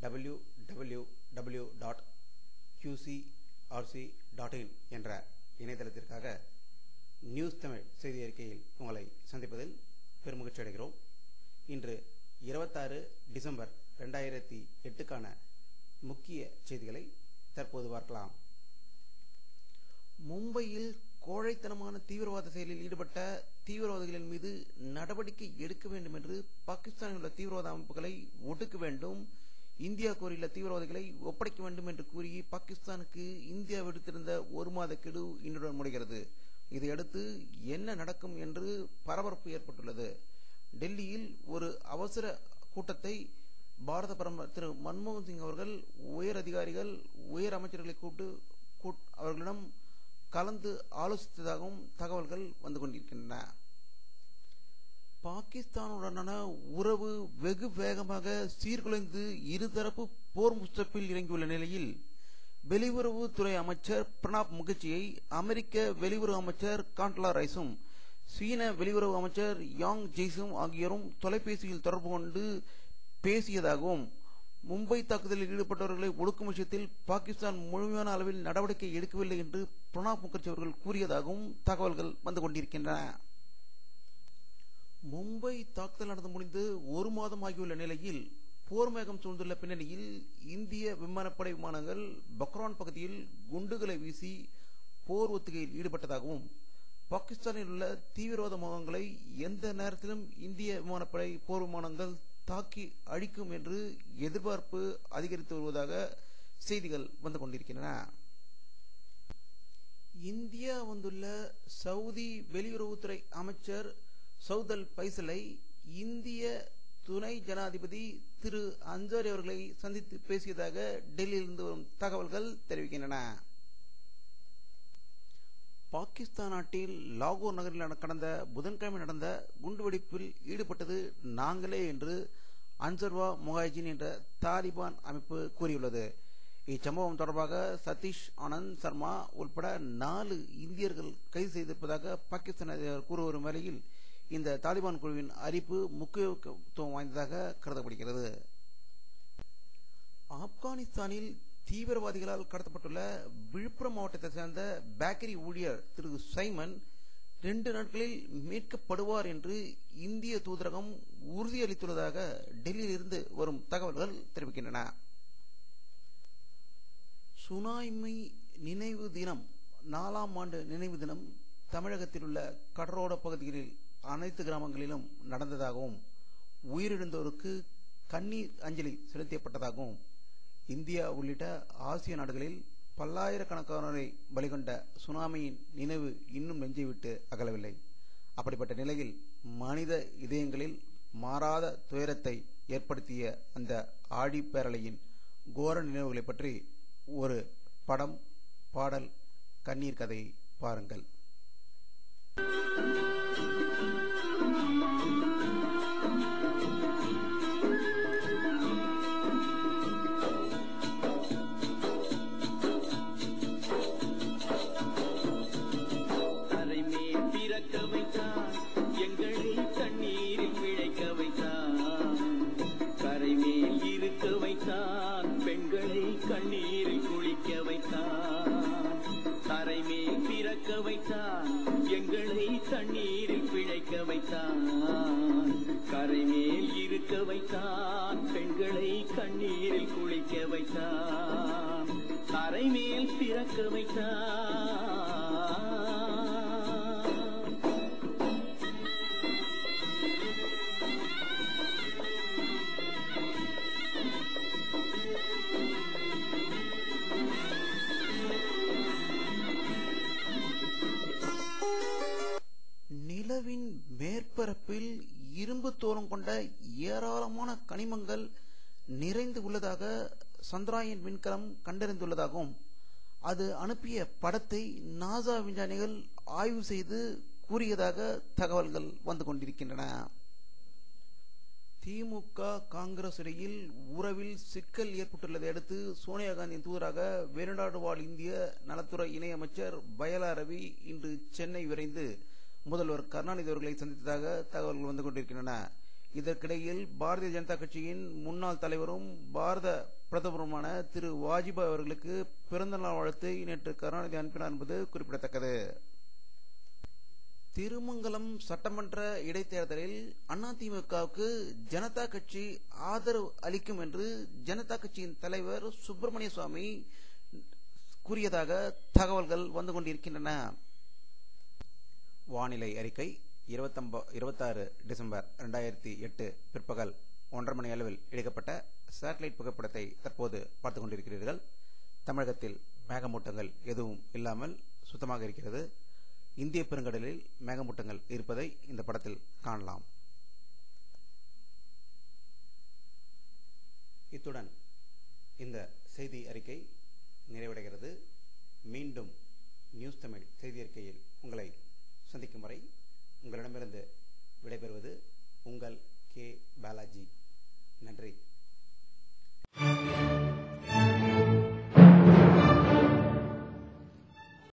www.qcrc.in என்ற இணையதளத்திற்காக news Tamil செய்தி அறிக்கையில் உங்களை சந்திப்பதில் பெருமகிழ்ச்சி அடைகிறோம். இன்று 26 டிசம்பர் 2008க்கான முக்கிய செய்திகளை தற்போது பார்க்கலாம். மும்பையில் கோழைத்தனமான தீவிரவாத செயலில் ஈடுபட்ட தீவிரவாதிகளின் மீது நடவடிக்கை எடுக்க வேண்டும் என்று பாகிஸ்தானில் உள்ள தீவிரவாத அமைப்புகளை ஒடுக்க வேண்டும், இந்தியா கோரியுள்ள தீவிரவாதிகளை ஒப்படைக்க வேண்டும் என்று கூறி பாகிஸ்தானுக்கு இந்தியா விடுத்திருந்த ஒரு மாத கெடு இன்றுடன் முடிகிறது. இதையடுத்து என்ன நடக்கும் என்று பரபரப்பு ஏற்பட்டுள்ளது. டெல்லியில் ஒரு அவசர கூட்டத்தை பாரத பிரதமர் திரு மன்மோகன் சிங் அவர்கள் உயர் அதிகாரிகள் உயர் அமைச்சர்களை அவர்களிடம் கலந்து ஆலோசித்ததாகவும் தகவல்கள் வந்து கொண்டிருக்கின்றன. பாகிஸ்தானுடனான உறவு வெகு வேகமாக சீர்குலைந்து இருதரப்பு போர் முஸ்தப்பில் இறங்கியுள்ள நிலையில் வெளியுறவுத்துறை அமைச்சர் பிரணாப் முகர்ஜியை அமெரிக்க வெளியுறவு அமைச்சர் காண்டலா ரைஸும் சீன வெளியுறவு அமைச்சர் யாங் ஜெய்ஸும் ஆகியோரும் தொலைபேசியில் தொடர்பு கொண்டு பேசியதாகவும் மும்பை தாக்குதலில் ஈடுபட்டவர்களை ஒடுக்கும் விஷயத்தில் பாகிஸ்தான் முழுமையான அளவில் நடவடிக்கை எடுக்கவில்லை என்று பிரணாப் முகர்ஜி அவர்கள் கூறியதாகவும் தகவல்கள் வந்து கொண்டிருக்கின்றன. மும்பை தாக்குதல் நடந்து முடிந்து ஒரு மாதம் ஆகியுள்ள நிலையில் போர் மேகம் சூழ்ந்துள்ள பின்னணியில் இந்திய விமானப்படை விமானங்கள் பக்ரான் பகுதியில் குண்டுகளை வீசி போர் ஒத்திகையில் ஈடுபட்டதாகவும் பாகிஸ்தானில் உள்ள தீவிரவாத முகாம்களை எந்த நேரத்திலும் இந்திய விமானப்படை போர் விமானங்கள் தாக்கி அழிக்கும் என்று எதிர்பார்ப்பு அதிகரித்து வருவதாக செய்திகள் வந்து கொண்டிருக்கின்றன. இந்தியா வந்துள்ள சவுதி வெளியுறவுத்துறை அமைச்சர் சவுத் அல் பைசலை இந்திய துணை ஜனாதிபதி திரு அன்சாரி அவர்களை சந்தித்து பேசியதாக டெல்லியிலிருந்து வரும் தகவல்கள் தெரிவிக்கின்றன. பாகிஸ்தான் நாட்டில் லாகூர் நகரில் கடந்த புதன்கிழமை நடந்த குண்டுவெடிப்பில் ஈடுபட்டது நாங்களே என்று அன்சர்வா முகாஜின் என்ற தாலிபான் அமைப்பு கூறியுள்ளது. இச்சம்பவம் தொடர்பாக சதீஷ் ஆனந்த் சர்மா உட்பட 4 இந்தியர்கள் கைது செய்திருப்பதாக பாகிஸ்தான் அதிகாரிகள் கூறி வரும் வேளையில் இந்த தாலிபான் குழுவின் அறிவிப்பு முக்கியத்துவம் வாய்ந்ததாக கருதப்படுகிறது. ஆப்கானிஸ்தானில் தீவிரவாதிகளால் கடத்தப்பட்டுள்ள விழுப்புரம் மாவட்டத்தை சேர்ந்த பேக்கரி ஊழியர் திரு சைமன் 2 நாட்களில் மீட்கப்படுவார் என்று இந்திய தூதரகம் உறுதியளித்துள்ளதாக டெல்லியில் இருந்து வரும் தகவல்கள் தெரிவிக்கின்றன. சுனாமி நினைவு தினம் 4ஆம் ஆண்டு நினைவு தினம் தமிழகத்தில் உள்ள கடலோர பகுதிகளில் அனைத்து கிராமங்களிலும் நடந்ததாகவும் உயிரிழந்தோருக்கு கண்ணீர் அஞ்சலி செலுத்தப்பட்டதாகவும் இந்தியா உள்ளிட்ட ஆசிய நாடுகளில் பல்லாயிரக்கணக்கானோரை பலிகொண்ட சுனாமியின் நினைவு இன்னும் நெஞ்சை விட்டு அகலவில்லை. அப்படிப்பட்ட நிலையில் மனித இதயங்களில் மாறாத துயரத்தை ஏற்படுத்திய அந்த ஆழிப்பேரலையின் கோர நினைவுகளை பற்றி ஒரு படம் பாடல் கண்ணீர் கதை பாருங்கள். தண்ணீரில் பிழைக்க வைத்தான், கரைமேல் இருக்க வைத்தான், பெண்களை கண்ணீரில் குளிக்க வைத்தான், கரைமேல் பிறக்க வைத்தான். நிலவின் மேற்பரப்பில் இரும்பு தோலம் கொண்ட ஏராளமான கனிமங்கள் நிறைந்து உள்ளதாக சந்திராயன் விண்கலம் கண்டறிந்துள்ளதாகவும் அது அனுப்பிய படத்தை நாசா விஞ்ஞானிகள் ஆய்வு செய்து கூறியதாக தகவல்கள் வந்து கொண்டிருக்கின்றன. திமுக காங்கிரஸ் இடையில் உறவில் சிக்கல் ஏற்பட்டுள்ளதை அடுத்து சோனியா காந்தியின் தூதராக வெளிநாடு வாழ் இந்திய நலத்துறை இணையமைச்சர் பயலா ரவி இன்று சென்னை விரைந்து முதல்வர் கருணாநிதி அவர்களை சந்தித்ததாக தகவல்கள் வந்து கொண்டிருக்கின்றன. இதற்கிடையில் பாரதிய ஜனதா கட்சியின் முன்னாள் தலைவரும் பாரத பிரதமருமான திரு வாஜ்பாய் அவர்களுக்கு பிறந்தநாள் வாழ்த்தை நேற்று கருணாநிதி அனுப்பினார் என்பது குறிப்பிடத்தக்கது. திருமங்கலம் சட்டமன்ற இடைத்தேர்தலில் அதிமுகவுக்கு ஜனதா கட்சி ஆதரவு அளிக்கும் என்று ஜனதா கட்சியின் தலைவர் சுப்பிரமணிய சுவாமி கூறியதாக தகவல்கள் வந்து கொண்டிருக்கின்றன. வானிலை அறிக்கை 26 டிசம்பர் 2008 பிற்பகல் 1:30 மணி அளவில் எடுக்கப்பட்ட சேட்டலைட் புகைப்படத்தை தற்போது பார்த்துக் கொண்டிருக்கிறீர்கள். தமிழகத்தில் மேகமூட்டங்கள் எதுவும் இல்லாமல் சுத்தமாக இருக்கிறது. இந்திய பெருங்கடலில் மேகமூட்டங்கள் இருப்பதை இந்த படத்தில் காணலாம். இத்துடன் இந்த செய்தி அறிக்கை நிறைவடைகிறது. மீண்டும் நியூஸ் தமிழ் செய்தி அறிக்கையில் உங்களை சந்திக்கும் வரை உங்களிடமிருந்து விடைபெறுவது உங்கள் கே பாலாஜி. நன்றி.